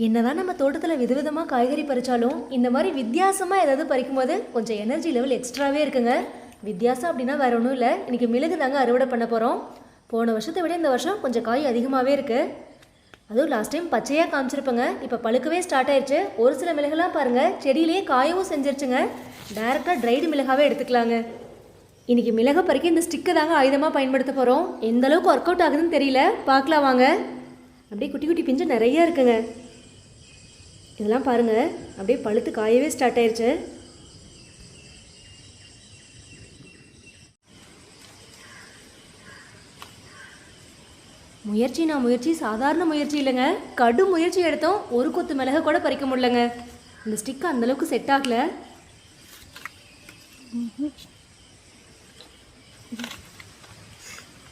என்னதான் நம்ம தோட்டத்தில் விதவிதமாக காய்கறி பறித்தாலும் இந்த மாதிரி வித்தியாசமாக ஏதாவது பறிக்கும்போது கொஞ்சம் எனர்ஜி லெவல் எக்ஸ்ட்ராவே இருக்குங்க. வித்தியாசம் அப்படின்னா வேற ஒன்றும் இல்லை, இன்றைக்கி மிளகு தாங்க அறுவடை பண்ண போகிறோம். போன வருஷத்தை விட இந்த வருஷம் கொஞ்சம் காய் அதிகமாகவே இருக்குது. அதுவும் லாஸ்ட் டைம் பச்சையாக காமிச்சிருப்பேங்க, இப்போ பழுக்கவே ஸ்டார்ட் ஆயிடுச்சு. ஒரு சில மிளகுலாம் பாருங்கள் செடியிலேயே காயவும் செஞ்சிருச்சுங்க. டைரெக்டாக ட்ரைடு மிளகாவே எடுத்துக்கலாங்க. இன்றைக்கி மிளகை பறிக்க இந்த ஸ்டிக்கை தாங்க ஆயுதமாக பயன்படுத்த போகிறோம். எந்த அளவுக்கு ஒர்க் அவுட் ஆகுதுன்னு தெரியல, பார்க்கலாம் வாங்க. அப்படியே குட்டி குட்டி பிஞ்சு நிறையா இருக்குங்க. இதெல்லாம் பாருங்கள் அப்படியே பழுத்து காயவே ஸ்டார்ட் ஆயிடுச்சு. முயற்சி சாதாரண முயற்சி இல்லைங்க, கடும் முயற்சி எடுத்தோம். ஒரு கொத்து மிளகை கூட பறிக்க முடியலங்க. இந்த ஸ்டிக் அந்தளவுக்கு செட் ஆகல.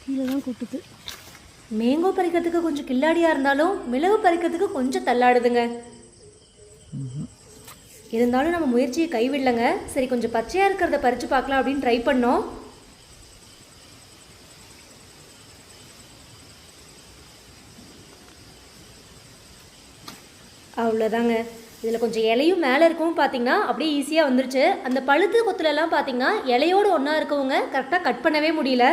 கீழே தான் கொட்டுது. மேங்கோ பறிக்கிறதுக்கு கொஞ்சம் கில்லாடியாக இருந்தாலும் மிளகு பறிக்கிறதுக்கு கொஞ்சம் தள்ளாடுதுங்க. இருந்தாலும் நம்ம முயற்சியை கைவிடலைங்க. சரி கொஞ்சம் பச்சையாக இருக்கிறத பறித்து பார்க்கலாம் அப்படின்னு ட்ரை பண்ணோம். அவ்வளோதாங்க. இதில் கொஞ்சம் இலையும் மேலே இருக்கவும் பார்த்தீங்கன்னா அப்படியே ஈஸியாக வந்துருச்சு. அந்த பழுத்து கொத்துலலாம் பார்த்தீங்கன்னா இலையோடு ஒன்றா இருக்கவங்க கரெக்டாக கட் பண்ணவே முடியல.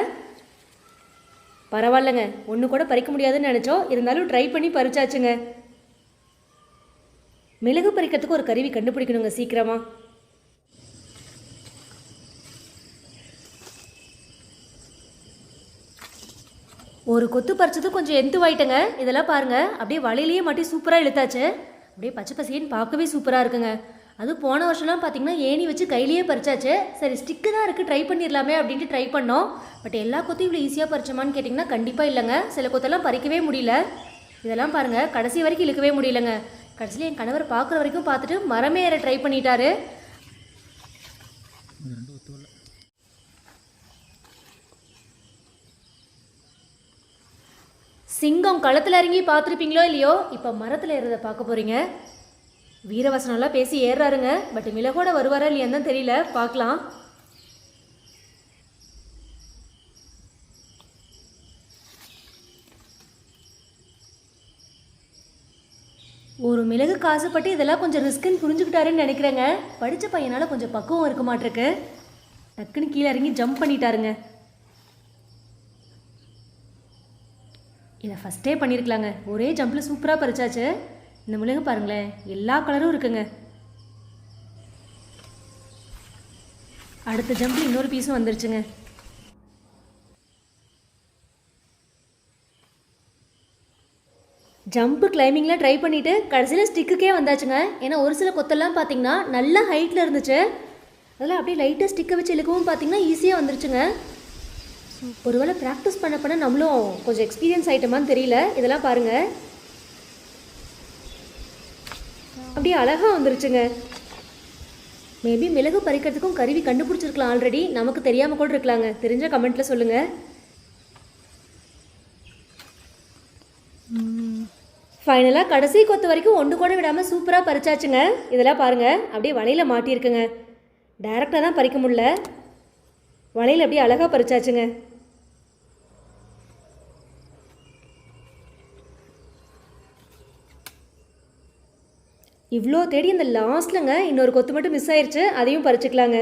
பரவாயில்லைங்க, ஒன்று கூட பறிக்க முடியாதுன்னு நினச்சோம், இருந்தாலும் ட்ரை பண்ணி பறிச்சாச்சுங்க. மிளகு பறிக்கிறதுக்கு ஒரு கருவி கண்டுபிடிக்கணுங்க சீக்கிரமா. ஒரு கொத்து பறிச்சது கொஞ்சம் எந்துவாயிட்டங்க. இதெல்லாம் பாருங்க அப்படியே வலையிலேயே மாட்டி சூப்பராக இழுத்தாச்சு. அப்படியே பச்சை பசேன்னு பார்க்கவே சூப்பராக இருக்குங்க. அதுவும் போன வருஷம்லாம் பார்த்தீங்கன்னா ஏணி வச்சு கையிலேயே பறிச்சாச்சு. சரி ஸ்டிக்கு தான் இருக்குது, ட்ரை பண்ணிடலாமே அப்படின்ட்டு ட்ரை பண்ணோம். பட் எல்லா கொத்தையும் இவ்வளோ ஈஸியாக பறிச்சோமான்னு கேட்டிங்கன்னா கண்டிப்பாக இல்லைங்க. சில கொத்தெல்லாம் பறிக்கவே முடியல. இதெல்லாம் பாருங்கள் கடைசி வரைக்கும் இழுக்கவே முடியலங்க. கடைசியில் என் கணவர் பார்க்குற வரைக்கும் பார்த்துட்டு மரமே ஏற ட்ரை பண்ணிட்டாரு. சிங்கம் களத்தில் இறங்கி பார்த்துருப்பீங்களோ இல்லையோ, இப்போ மரத்தில் ஏறதை பார்க்க போகிறீங்க. வீரவசனம்லாம் பேசி ஏறுறாருங்க. பட் மிளகோட வருவாரா இல்லையான்னு தான் தெரியல, பார்க்கலாம். ஒரு மிளகு காசுப்பட்டு இதெல்லாம் கொஞ்சம் ரிஸ்க்குன்னு புரிஞ்சுக்கிட்டாருன்னு நினைக்கிறேங்க. படித்த பையனால் கொஞ்சம் பக்குவம் இருக்க மாட்டிருக்கு. டக்குன்னு கீழே இறங்கி ஜம்ப் பண்ணிட்டாருங்க. இதை ஃபஸ்ட்டே பண்ணியிருக்கலாங்க. ஒரே ஜம்பில் சூப்பராக பறிச்சாச்சு. இந்த மிளகு பாருங்களேன், எல்லா கலரும் இருக்குங்க. அடுத்த ஜம்பில் இன்னொரு பீஸும் வந்துருச்சுங்க. ஜம்ப்பு கிளைம்பிங்லாம் ட்ரை பண்ணிவிட்டு கடைசியில் ஸ்டிக்குக்கே வந்தாச்சுங்க. ஏன்னா ஒரு சில கொத்தெல்லாம் பார்த்தீங்கன்னா நல்ல ஹைட்டில் இருந்துச்சு. அதெல்லாம் அப்படியே லைட்டாக ஸ்டிக்கை வச்சு இழுக்கவும் பார்த்தீங்கன்னா ஈஸியாக வந்துருச்சுங்க. ஒருவேளை ப்ராக்டிஸ் பண்ண பண்ண நம்மளும் கொஞ்சம் எக்ஸ்பீரியன்ஸ் ஆகிட்டோமான்னு தெரியல. இதெல்லாம் பாருங்கள் அப்படியே அழகாக வந்துருச்சுங்க. மேபி மிளகு பறிக்கிறதுக்கும் கருவி கண்டுபிடிச்சிருக்கலாம் ஆல்ரெடி, நமக்கு தெரியாமல் கூட இருக்கலாங்க. தெரிஞ்ச கமெண்ட்டில் சொல்லுங்கள். ஃபைனலாக கடைசி கொத்து வரைக்கும் ஒன்று கூட விடாமல் சூப்பராக பறிச்சாச்சுங்க. இதெல்லாம் பாருங்கள் அப்படியே வலையில் மாட்டியிருக்குங்க. டைரெக்டாக தான் பறிக்க முடியல, வலையில் அப்படியே அழகாக பறிச்சாச்சுங்க. இவ்வளோ தேடி இந்த லாஸ்ட்லங்க இன்னொரு கொத்து மட்டும் மிஸ் ஆயிடுச்சு, அதையும் பறிச்சுக்கலாங்க.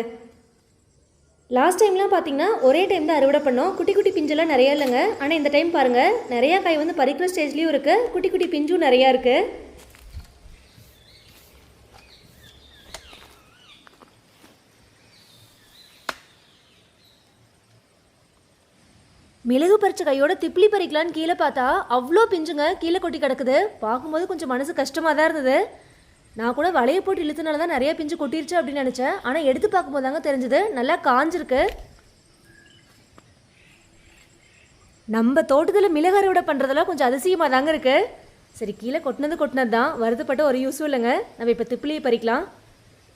லாஸ்ட் டைம்லாம் பார்த்தீங்கன்னா ஒரே டைம் தான் அறுவடை பண்ணோம். குட்டி குட்டி பிஞ்செல்லாம் நிறையா இல்லைங்க. ஆனால் இந்த டைம் பாருங்கள் நிறையா காய் வந்து பறிக்கிற ஸ்டேஜ்லேயும் இருக்குது, குட்டி குட்டி பிஞ்சும் நிறையா இருக்குது. மிளகு பறிச்ச கையோட திப்ளி பறிக்கலான்னு கீழே பார்த்தா அவ்வளோ பிஞ்சுங்க கீழே கொட்டி கிடக்குது. பார்க்கும்போது கொஞ்சம் மனசு கஷ்டமாக தான் இருந்தது. நான் கூட வலையை போட்டு இழுத்துனால தான் நிறைய பிஞ்சு கொட்டிருச்சு அப்படின்னு நினச்சேன். ஆனால் எடுத்து பார்க்கும்போது தாங்க தெரிஞ்சது நல்லா காஞ்சிருக்கு. நம்ம தோட்டத்தில் மிளகு அறுவடை பண்ணுறதெல்லாம் கொஞ்சம் அதிசயமாக தாங்க இருக்குது. சரி கீழே கொட்டினது தான், வருதுப்பட்ட ஒரு யூஸும் இல்லைங்க. நம்ம இப்போ திப்பிலியை பறிக்கலாம்.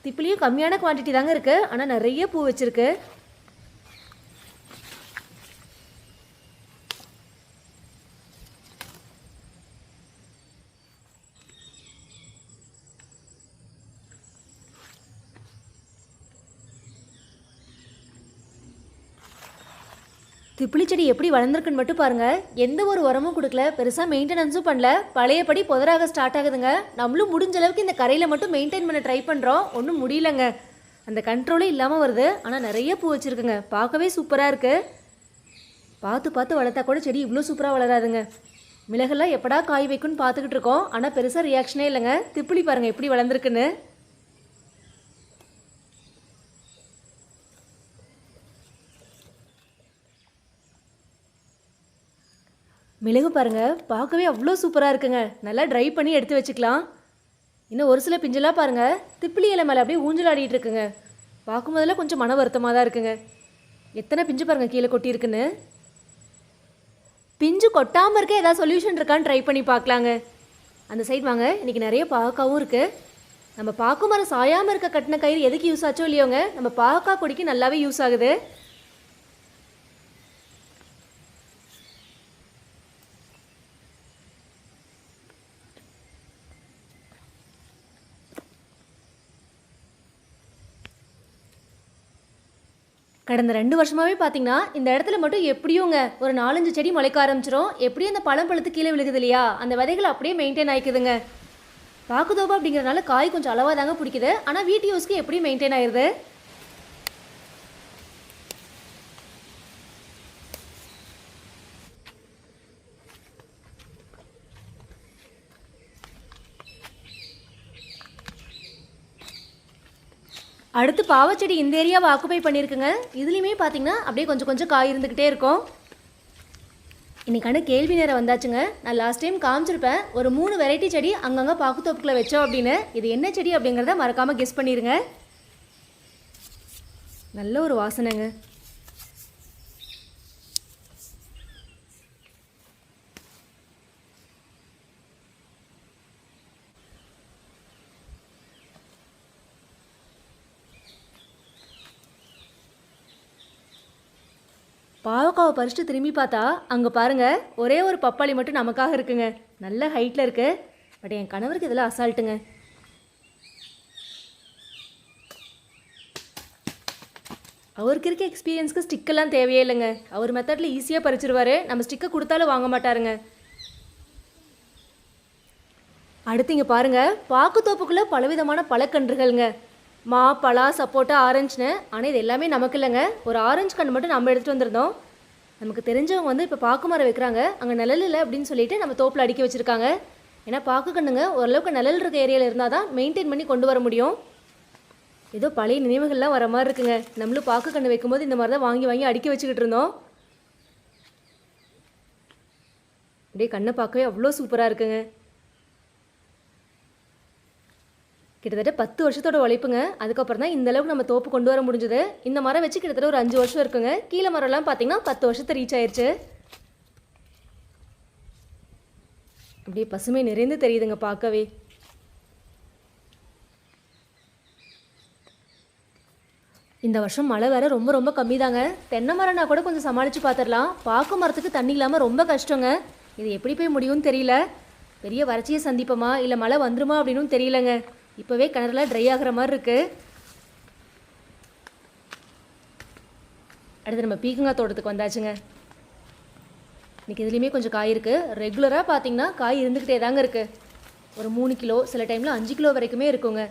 திப்பிலியும் கம்மியான குவான்டிட்டி தாங்க இருக்குது, ஆனால் நிறைய பூ வச்சுருக்கு. திப்பிலி செடி எப்படி வளர்ந்துருக்குன்னு மட்டும் பாருங்கள். எந்த ஒரு உரமும் கொடுக்கல, பெருசாக மெயின்டெனன்ஸும் பண்ணல, பழையபடி புதராக ஸ்டார்ட் ஆகுதுங்க. நம்மளும் முடிஞ்ச அளவுக்கு இந்த கரையில் மட்டும் மெயின்டைன் பண்ண ட்ரை பண்ணுறோம், ஒன்றும் முடியலங்க. அந்த கண்ட்ரோலே இல்லாமல் வருது. ஆனால் நிறைய பூ வச்சுருக்குங்க, பார்க்கவே சூப்பராக இருக்குது. பார்த்து பார்த்து வளர்த்தா கூட செடி இவ்வளோ சூப்பராக வளராதுங்க. மிளகெல்லாம் எப்படா காய் வைக்குன்னு பார்த்துக்கிட்டு இருக்கோம், ஆனால் பெருசாக ரியாக்ஷனே இல்லைங்க. திப்பிலி பாருங்கள் எப்படி வளர்ந்துருக்குன்னு. மிளகு பாருங்கள், பார்க்கவே அவ்வளோ சூப்பராக இருக்குங்க. நல்லா ட்ரை பண்ணி எடுத்து வச்சுக்கலாம். இன்னும் ஒரு சில பிஞ்செல்லாம் பாருங்கள், திப்பிலி இலை மேலே அப்படியே ஊஞ்சல் ஆடிட்டு இருக்குங்க. பார்க்கும்போதெல்லாம் கொஞ்சம் மன வருத்தமாக தான் இருக்குங்க. எத்தனை பிஞ்சு பாருங்கள் கீழே கொட்டி இருக்குன்னு. பிஞ்சு கொட்டாமல் இருக்க ஏதாவது சொல்யூஷன் இருக்கான்னு ட்ரை பண்ணி பார்க்கலாங்க. அந்த சைட் வாங்க, இன்றைக்கி நிறைய பாவக்காவும் இருக்குது. நம்ம பாக்கு மரம் சாயாமல் இருக்க கட்டின கயிறு எதுக்கு யூஸ் ஆச்சோ இல்லையோங்க, நம்ம பாவக்காய் கொடிக்கு நல்லாவே யூஸ் ஆகுது. கடந்த 2 வருஷமாகவே பார்த்தீங்கன்னா இந்த இடத்துல மட்டும் எப்படியுங்க ஒரு 4-5 செடி முளைக்க ஆரம்பிச்சிடும். எப்படியும் அந்த பழம் பழுத்து கீழே விழுகுது இல்லையா, அந்த விதைகள் அப்படியே மெயின்டைன் ஆகிக்குதுங்க. பாக்குதோப்பா அப்படிங்கிறதுனால காய் கொஞ்சம் அளவாக தாங்க பிடிக்குது, ஆனால் வீட்டு யூஸ்க்கு எப்படி மெயின்டைன் ஆயிடுது. அடுத்து பாவச்செடி இந்த ஏரியாவை ஆக்குப்பை பண்ணியிருக்குங்க. இதுலேயுமே பார்த்தீங்கன்னா அப்படியே கொஞ்சம் கொஞ்சம் காய் இருந்துக்கிட்டே இருக்கும். இன்றைக்கான கேள்வி நேரம் வந்தாச்சுங்க. நான் லாஸ்ட் டைம் காமிச்சிருப்பேன் ஒரு 3 வெரைட்டி செடி அங்கங்கே பாக்குத்தோப்புக்குள்ள வச்சோம் அப்படின்னு. இது என்ன செடி அப்படிங்கிறத மறக்காமல் கெஸ் பண்ணிடுங்க. நல்ல ஒரு வாசனைங்க. பாவக்காவை பறிச்சுட்டு திரும்பி பார்த்தா அங்கே பாருங்கள் ஒரே ஒரு பப்பாளி மட்டும் நமக்காக இருக்குங்க. நல்ல ஹைட்டில் இருக்குது. பட் என் கணவருக்கு இதெல்லாம் அசால்ட்டுங்க. அவருக்கு இருக்க எக்ஸ்பீரியன்ஸ்க்கு ஸ்டிக்கெல்லாம் தேவையே இல்லைங்க. அவர் மெத்தடில் ஈஸியாக பறிச்சிருவார். நம்ம ஸ்டிக்கை கொடுத்தாலும் வாங்க மாட்டாருங்க. அடுத்து இங்கே பாருங்கள், பாக்குத்தோப்புக்குள்ளே பலவிதமான பழக்கன்றுகள்ங்க. மா, பலா, சப்போட்டா, ஆரஞ்சுன்னு. ஆனால் இது எல்லாமே நமக்கு இல்லைங்க. ஒரு ஆரஞ்சு கன்று மட்டும் நம்ம எடுத்துகிட்டு வந்திருந்தோம். நமக்கு தெரிஞ்சவங்க வந்து இப்போ பாக்கு மரம் வைக்கிறாங்க, அங்கே நிழல் இல்லை அப்படின்னு சொல்லிட்டு நம்ம தோப்பில் அடுக்கி வச்சுருக்காங்க. ஏன்னா பாக்கு கண்ணுங்க ஓரளவுக்கு நிழல் இருக்க ஏரியாவில் இருந்தால் தான் மெயின்டைன் பண்ணி கொண்டு வர முடியும். ஏதோ பழைய நினைவுகள்லாம் வர மாதிரி இருக்குங்க. நம்மளும் பாக்கு கன்று வைக்கும்போது இந்த மாதிரி தான் வாங்கி வாங்கி அடுக்கி வச்சுக்கிட்டு இருந்தோம். அப்படியே கண்ணை பார்க்கவே அவ்வளோ சூப்பராக இருக்குங்க. கிட்டத்தட்ட 10 வருஷத்தோட உழைப்புங்க. அதுக்கப்புறம் தான் இந்த அளவுக்கு நம்ம தோப்பு கொண்டு வர முடிஞ்சது. இந்த மரம் வச்சு கிட்டத்தட்ட ஒரு 5 வருஷம் இருக்குங்க. கீழே மரம்லாம் பார்த்தீங்கன்னா 10 வருஷத்தை ரீச் ஆயிடுச்சு. அப்படியே பசுமை நிறைந்து தெரியுதுங்க பார்க்கவே. இந்த வருஷம் மழை வேற ரொம்ப ரொம்ப கம்மி தாங்க. தென்னை மரம்னா கூட கொஞ்சம் சமாளித்து பார்த்துடலாம். பாக்கு மரத்துக்கு தண்ணி இல்லாமல் ரொம்ப கஷ்டங்க. இது எப்படி போய் முடியும்னு தெரியல. பெரிய வறட்சியை சந்திப்போமா இல்லை மழை வந்துருமா அப்படின்னு தெரியலங்க. இப்போவே கிணறுலாம் ட்ரை ஆகிற மாதிரி இருக்குது. அடுத்து நம்ம பீக்கங்காய் தோட்டத்துக்கு வந்தாச்சுங்க. இன்றைக்கி இதுலேயுமே கொஞ்சம் காய் இருக்குது. ரெகுலராக பார்த்தீங்கன்னா காய் இருந்துக்கிட்டே தாங்க இருக்குது. ஒரு 3 கிலோ, சில டைமில் 5 கிலோ வரைக்குமே இருக்குங்க.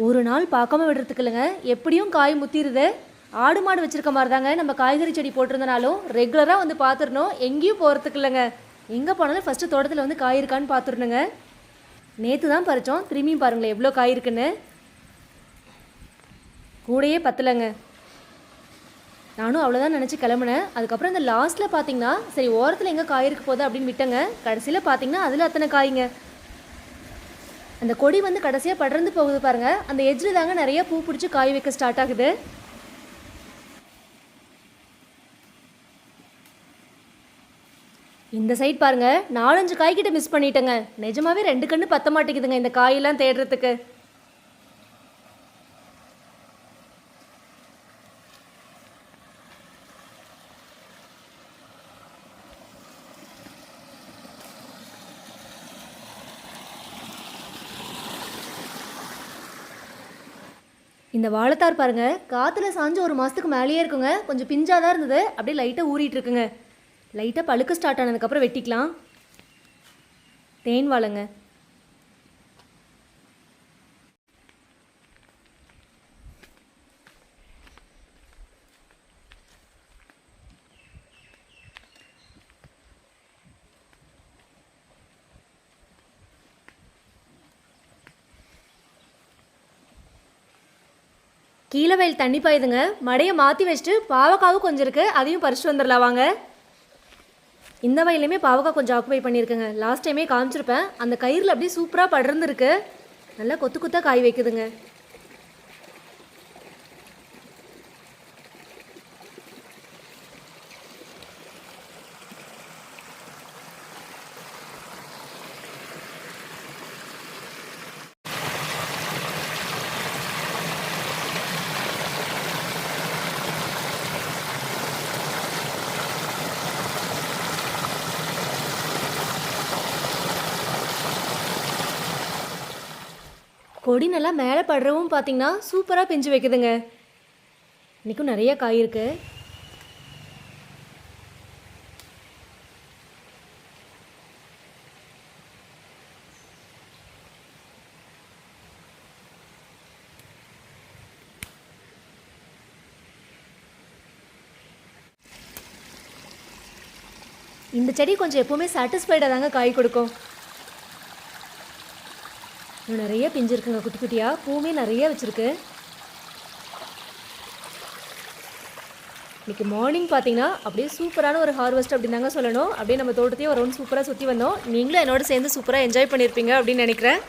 ஒரு நாள் பார்க்காம விடுறதுக்கு இல்லைங்க, எப்படியும் காய் முத்திடுது. ஆடு மாடு வச்சுருக்க மாதிரி தாங்க நம்ம காய்கறி செடி போட்டிருந்தனாலும் ரெகுலராக வந்து பார்த்துடணும். எங்கேயும் போகிறதுக்கு இல்லைங்க. எங்கே போனாலும் ஃபஸ்ட்டு தோட்டத்தில் வந்து காய் இருக்கான்னு பார்த்துடணுங்க. நேற்று தான் பறித்தோம். திரும்பியும் பாருங்களேன் எவ்வளோ காய் இருக்குன்னு. கூடையே பத்தலைங்க. நானும் அவ்வளோதான் நினச்சி கிளம்புனேன். அதுக்கப்புறம் இந்த லாஸ்ட்டில் பார்த்தீங்கன்னா சரி ஓரத்தில் எங்கே காய் இருக்க போகுது அப்படின்னு விட்டேங்க. கடைசியில் பார்த்தீங்கன்னா அதில் அத்தனை காய்ங்க. அந்த கொடி வந்து கடைசியாக படர்ந்து போகுது பாருங்கள். அந்த எட்ஜில் தாங்க நிறைய பூ பிடிச்சி காய் வைக்க ஸ்டார்ட் ஆகுது. இந்த சைட் பாருங்கள் 4-5 காய்கிட்ட மிஸ் பண்ணிட்டேங்க. நிஜமாவே 2 கண்ணு பத்த மாட்டேங்குதுங்க இந்த காயெல்லாம் தேடுறதுக்கு. இந்த வாழைத்தார் பாருங்க காற்றுல சாஞ்சு 1 மாதத்துக்கு மேலேயே இருக்குங்க. கொஞ்சம் பிஞ்சாக தான் இருந்தது, அப்படியே லைட்டாக ஊறிட்டு இருக்குங்க. லைட்டாக பழுக்க ஸ்டார்ட் ஆனதுக்கப்புறம் வெட்டிக்கலாம். தேன் வாழைங்க. கீழே வயல் தண்ணி பாயுதுங்க. மடையை மாற்றி வச்சுட்டு பாவக்காவும் கொஞ்சம் இருக்குது, அதையும் பறிச்சுட்டு வந்துடலாம் வாங்க. இந்த வயலையுமே பாவக்காய் கொஞ்சம் ஆக்குபை பண்ணியிருக்கேங்க. லாஸ்ட் டைமே காமிச்சிருப்பேன். அந்த கயிறில் அப்படியே சூப்பராக படர்ந்துருக்கு. நல்லா கொத்து கொத்தாக காய் வைக்குதுங்க. கொடி நல்லா மேலே படுறவும் பார்த்தீங்கன்னா சூப்பராக பிஞ்சு வைக்குதுங்க. இன்றைக்கும் நிறைய காய் இருக்குது. இந்த செடி கொஞ்சம் எப்போவுமே சாட்டிஸ்ஃபைடாக தாங்க காய் கொடுக்கும். நிறைய பிஞ்சு இருக்குங்க குட்டி குட்டியாக. பூவுமே நிறைய வச்சுருக்கு. இன்றைக்கி மார்னிங் பார்த்தீங்கன்னா அப்படியே சூப்பரான ஒரு ஹார்வெஸ்ட் அப்படின்னு தாங்க சொல்லணும். அப்படியே நம்ம தோட்டத்தையே ஒரு ரவுண்ட் சூப்பராக சுற்றி வந்தோம். நீங்களும் என்னோட சேர்ந்து சூப்பராக என்ஜாய் பண்ணியிருப்பீங்க அப்படின்னு நினைக்கிறேன்.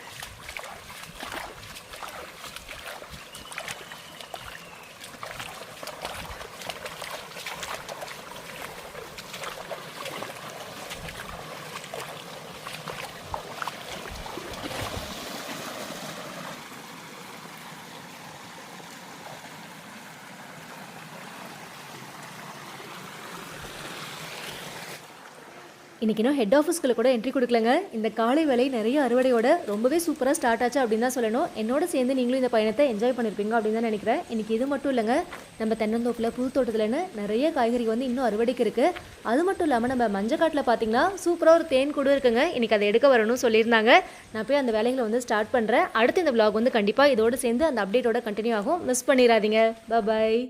இன்றைக்கி இன்னும் ஹெட் ஆஃபீஸ்க்குள்ள கூட என்ட்ரி கொடுக்கலங்க. இந்த காலை வேலை நிறைய அறுவடையோட ரொம்பவே சூப்பராக ஸ்டார்ட் ஆச்சு அப்படின்னு தான் சொல்லணும். என்னோட சேர்ந்து நீங்களும் இந்த பயணத்தை என்ஜாய் பண்ணியிருப்பீங்க அப்படின்னு தான் நினைக்கிறேன். இன்றைக்கி இது மட்டும் இல்லைங்க, நம்ம தென்னந்தோப்பில் பூத்தோட்டத்துலன்னு நிறைய காய்கறி வந்து இன்னும் அறுவடைக்கு இருக்குது. அது மட்டும் இல்லாமல் நம்ம மஞ்சக்காட்டில் பார்த்தீங்கன்னா சூப்பராக ஒரு தேன் கூட இருக்குங்க. இன்றைக்கி அதை எடுக்க வரணும்னு சொல்லியிருந்தாங்க. நான் போய் அந்த வேலைகளை வந்து ஸ்டார்ட் பண்ணுறேன். அடுத்து இந்த vlog வந்து கண்டிப்பாக இதோடு சேர்ந்து அந்த அப்டேட்டோட கண்டினியூ ஆகும். மிஸ் பண்ணிடாதீங்க. பாய்.